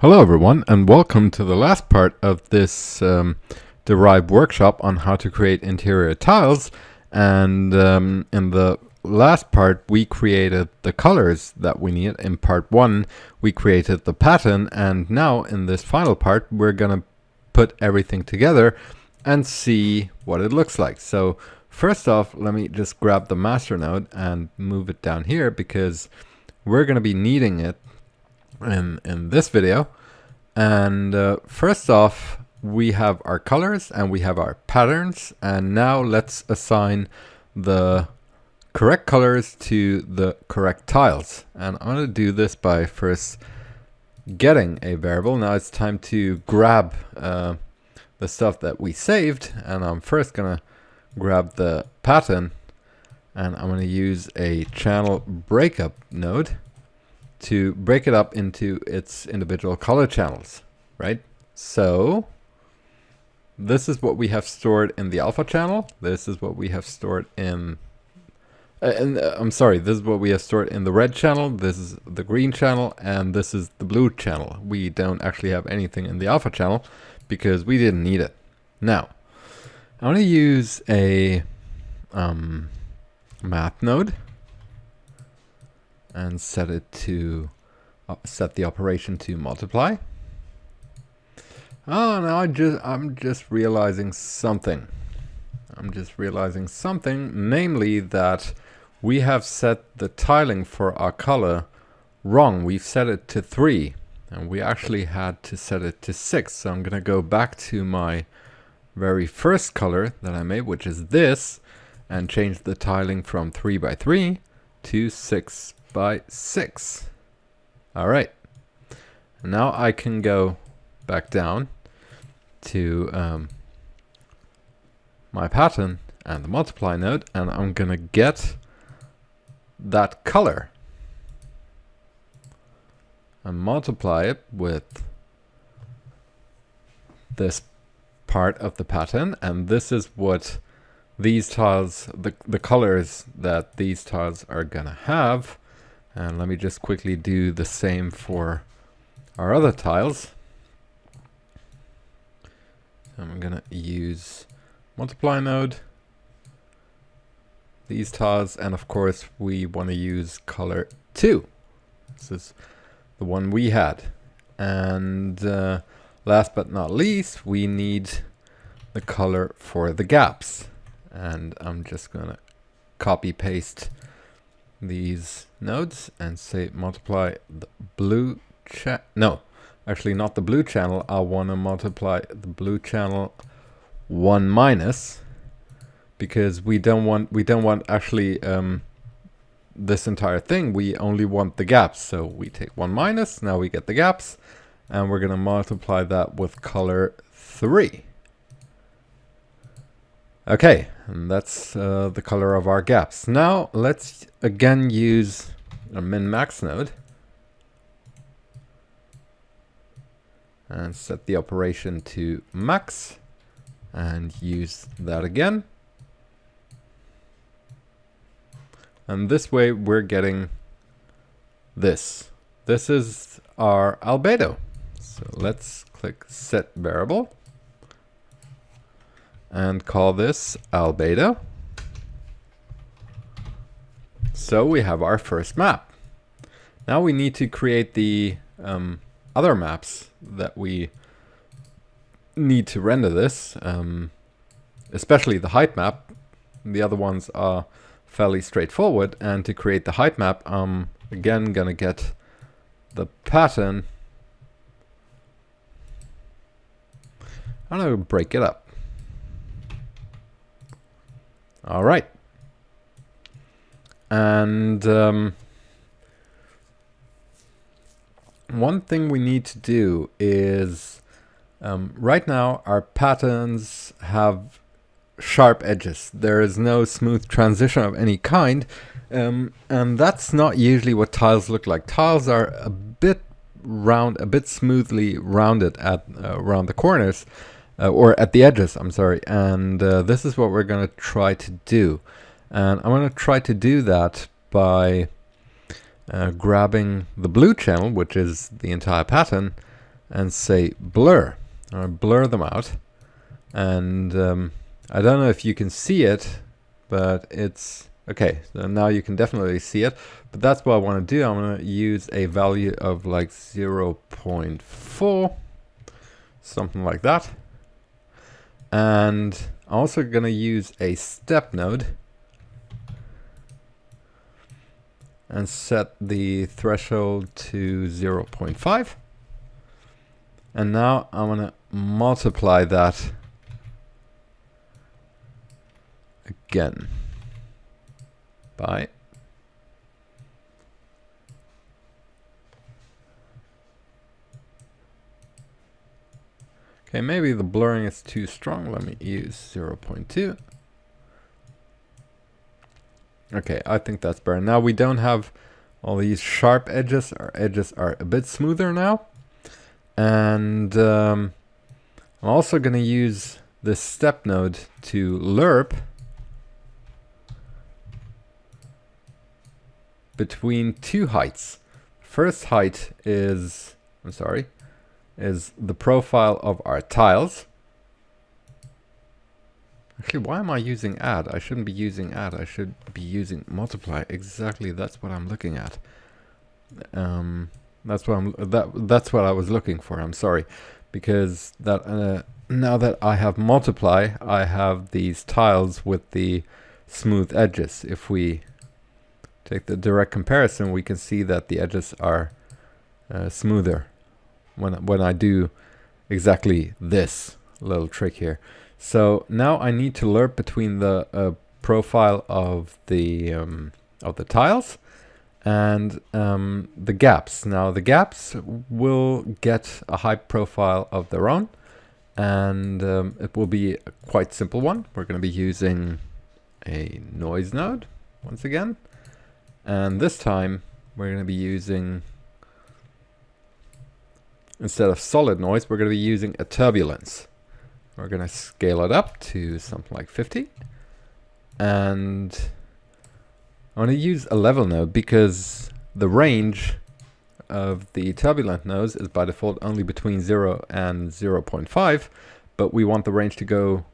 Hello everyone, and welcome to the last part of this Derive workshop on how to create interior tiles. And in the last part we created the colors that we need. In part 1 we created the pattern, and now in this final part we're gonna put everything together and see what it looks like. So first off, let me just grab the master node and move it down here, because we're gonna be needing it in this video. And first off, we have our colors and we have our patterns, and now let's assign the correct colors to the correct tiles. And I'm going to do this by first getting a variable. Now it's time to grab the stuff that we saved, and I'm first going to grab the pattern, and I'm going to use a channel breakup node to break it up into its individual color channels, right? So this is what we have stored in the alpha channel. This is what we have stored in this is what we have stored in the red channel. This is the green channel, and this is the blue channel. We don't actually have anything in the alpha channel because we didn't need it. Now I'm going to use a math node and set it to set the operation to multiply. Oh, now I'm just realizing something. Namely that we have set the tiling for our color wrong. We've set it to 3, and we actually had to set it to 6. So I'm gonna go back to my very first color that I made, which is this, and change the tiling from 3 by 3 to 6 by 6. All right, now I can go back down to my pattern and the multiply node, and I'm gonna get that color and multiply it with this part of the pattern, and this is what these tiles, the colors that these tiles are gonna have. And let me just quickly do the same for our other tiles. So I'm gonna use multiply node, these tiles, and of course we want to use color 2. This is the one we had. And last but not least, we need the color for the gaps. And I'm just gonna copy paste these nodes and say multiply the blue no, actually not the blue channel. I want to multiply the blue channel 1 minus, because we don't want actually this entire thing. We only want the gaps. So we take 1 minus, now we get the gaps, and we're going to multiply that with color 3. Okay, and that's the color of our gaps. Now let's again use a min-max node and set the operation to max and use that again. And this way we're getting this. This is our albedo. So let's click set variable and call this albedo. So we have our first map. Now we need to create the other maps that we need to render this, especially the height map. The other ones are fairly straightforward, and to create the height map, I'm again gonna get the pattern. I'm gonna break it up. All right, and one thing we need to do is right now our patterns have sharp edges. There is no smooth transition of any kind, and that's not usually what tiles look like. Tiles are a bit round, a bit smoothly rounded at around the corners. Or at the edges, I'm sorry, and this is what we're going to try to do. And I'm going to try to do that by grabbing the blue channel, which is the entire pattern, and say blur, or blur them out. And I don't know if you can see it, but it's okay. So now you can definitely see it, but that's what I want to do. I'm going to use a value of like 0.4, something like that. And I'm also going to use a step node and set the threshold to 0.5. And now I'm going to multiply that again by okay, maybe the blurring is too strong. Let me use 0.2. Okay, I think that's better. Now we don't have all these sharp edges. Our edges are a bit smoother now. And I'm also going to use this step node to lerp between two heights. First height is, is the profile of our tiles. Actually, why am I using add? I shouldn't be using add. I should be using multiply. Exactly, that's what I'm looking at. That's what I was looking for. I'm sorry, because that now that I have multiply, I have these tiles with the smooth edges. If we take the direct comparison, we can see that the edges are smoother when I do exactly this little trick here. So now I need to lerp between the profile of the tiles and the gaps. Now the gaps will get a high profile of their own, and it will be a quite simple one. We're going to be using a noise node once again, and this time we're going to be using, instead of solid noise, we're going to be using a turbulence. We're going to scale it up to something like 50. And I want to use a level node because the range of the turbulent nodes is by default only between 0 and 0.5. But we want the range to go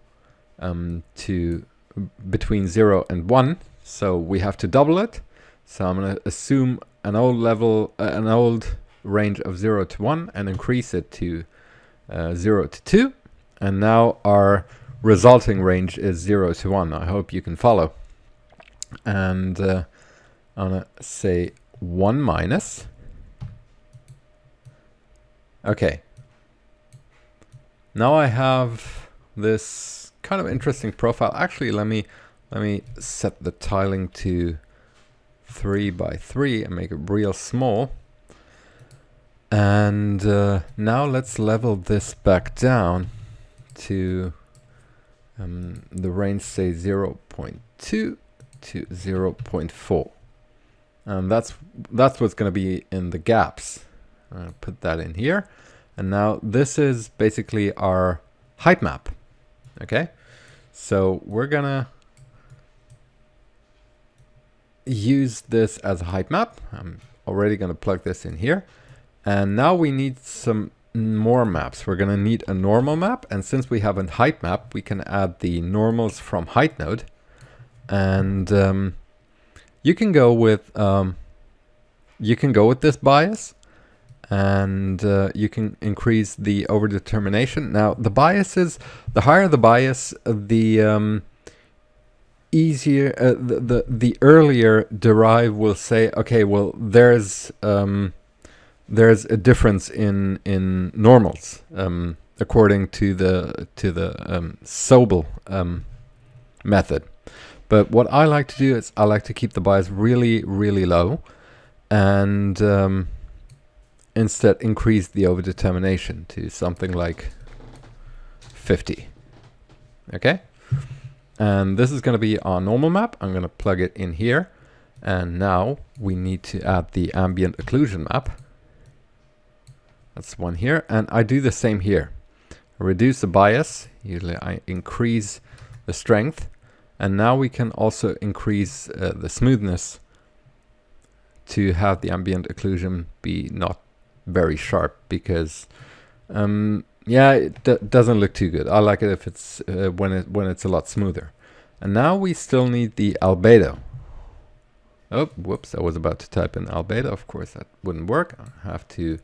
to between 0 and 1. So we have to double it. So I'm going to assume an old range of 0 to 1 and increase it to 0 to 2. And now our resulting range is 0 to 1. I hope you can follow. And I'm going to say 1 minus. Okay. Now I have this kind of interesting profile. Actually, let me set the tiling to 3 by 3 and make it real small. And now let's level this back down to the range, say 0.2 to 0.4, and that's what's going to be in the gaps. I'll put that in here, and now this is basically our height map. Okay, so we're gonna use this as a height map. I'm already going to plug this in here, and now we need some more maps. We're going to need a normal map, and since we have a height map, we can add the normals from height node. And you can go with this bias, and you can increase the overdetermination. Now the biases, the higher the bias, the easier the earlier Derive will say, okay, well there's a difference in normals according to the Sobel method. But what I like to do is I like to keep the bias really, really low, and instead increase the overdetermination to something like 50. Okay, and this is going to be our normal map. I'm going to plug it in here, and now we need to add the ambient occlusion map. That's one here, and I do the same here. I reduce the bias, usually I increase the strength, and now we can also increase the smoothness to have the ambient occlusion be not very sharp, because Yeah, it doesn't look too good. I like it if it's when it's a lot smoother. And now we still need the albedo. Oh, whoops, I was about to type in albedo. Of course, that wouldn't work. I have to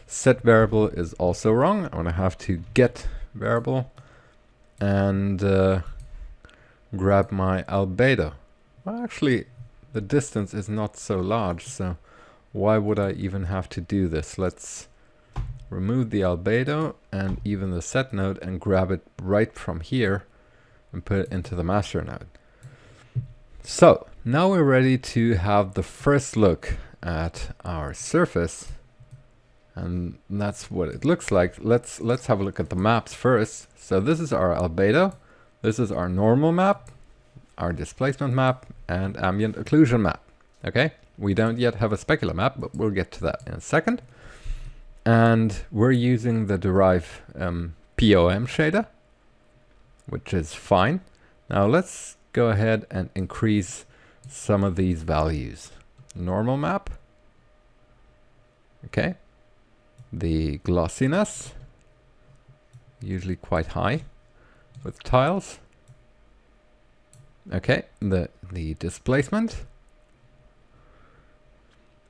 set variable is also wrong. I'm going to have to get variable and grab my albedo. Well, actually, the distance is not so large, so why would I even have to do this? Let's remove the albedo and even the set node and grab it right from here and put it into the master node. So now we're ready to have the first look at our surface, and that's what it looks like. Let's have a look at the maps first. So this is our albedo, this is our normal map, our displacement map, and ambient occlusion map. Okay, we don't yet have a specular map, but we'll get to that in a second. And we're using the Derive POM shader, which is fine. Now let's go ahead and increase some of these values. Normal map. Okay. The glossiness, usually quite high with tiles. Okay, the displacement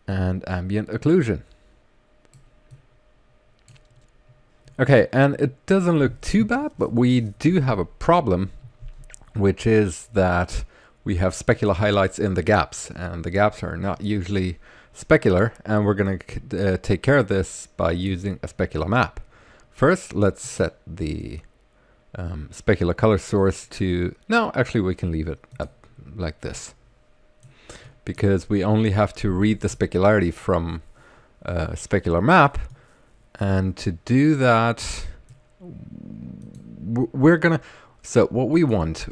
and ambient occlusion. Okay, and it doesn't look too bad, but we do have a problem, which is that we have specular highlights in the gaps, and the gaps are not usually specular, and we're going to take care of this by using a specular map. First, let's set the specular color source to... No, actually we can leave it up like this, because we only have to read the specularity from a specular map. And to do that, we're gonna... So what we want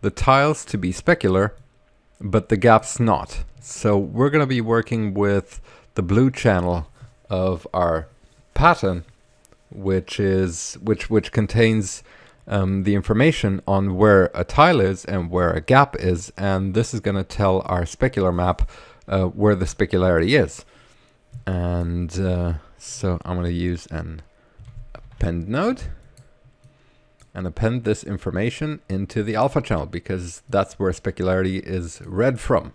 the tiles to be specular, but the gaps not. So we're gonna be working with the blue channel of our pattern, which contains the information on where a tile is and where a gap is, and this is gonna tell our specular map where the specularity is. And so I'm going to use an append node and append this information into the alpha channel, because that's where specularity is read from.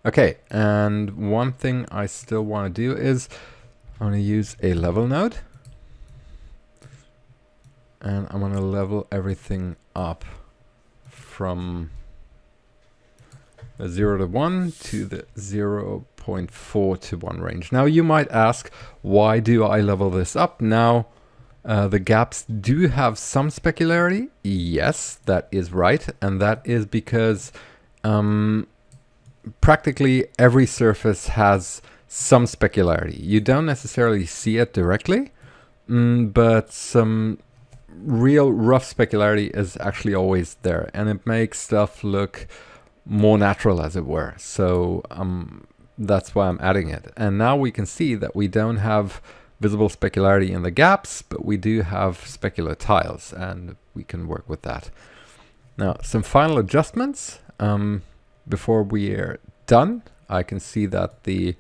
Okay, and one thing I still want to do is I'm going to use a level node, and I'm going to level everything up from the 0 to 1 to the 0.4 to 1 range. Now you might ask, why do I level this up? Now the gaps do have some specularity. Yes, that is right, and that is because practically every surface has some specularity. You don't necessarily see it directly, but some real rough specularity is actually always there, and it makes stuff look more natural, as it were. So that's why I'm adding it. And now we can see that we don't have visible specularity in the gaps, but we do have specular tiles, and we can work with that. Now, some final adjustments before we are done. I can see that the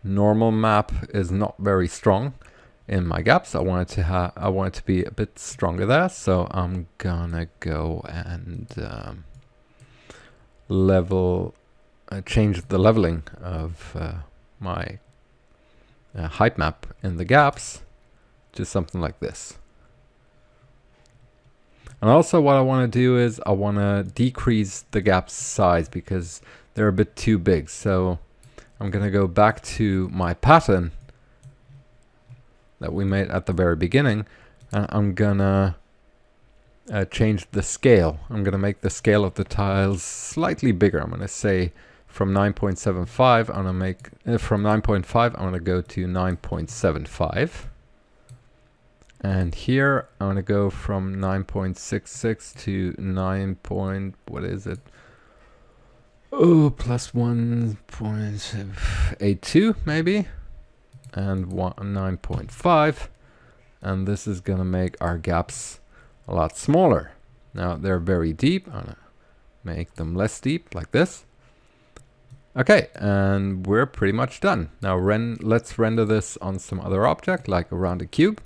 normal map is not very strong in my gaps. I want it to be a bit stronger there, so I'm gonna go and change the leveling of my height map in the gaps to something like this. And also what I want to do is I want to decrease the gap's size because they're a bit too big. So I'm going to go back to my pattern that we made at the very beginning, and I'm going to change the scale. I'm going to make the scale of the tiles slightly bigger. I'm going to say from 9.75, I'm going to make from 9.5, I'm going to go to 9.75. And here I'm going to go from 9.66 to 9. What is it? Oh, plus 1.82 maybe, and 9.5. And this is going to make our gaps a lot smaller. Now they're very deep. I'm going to make them less deep like this. Okay, and we're pretty much done. Now let's render this on some other object, like around a cube.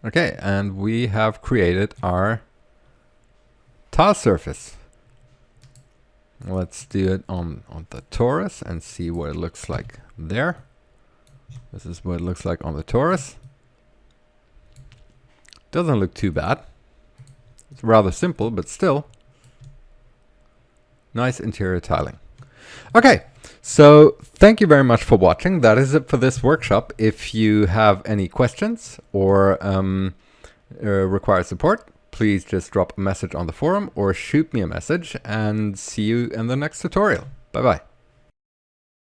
Okay, and we have created our tile surface. Let's do it on the torus and see what it looks like there. This is what it looks like on the torus. Doesn't look too bad. It's rather simple, but still nice interior tiling. Okay, so thank you very much for watching. That is it for this workshop. If you have any questions or require support, please just drop a message on the forum or shoot me a message, and see you in the next tutorial. Bye bye.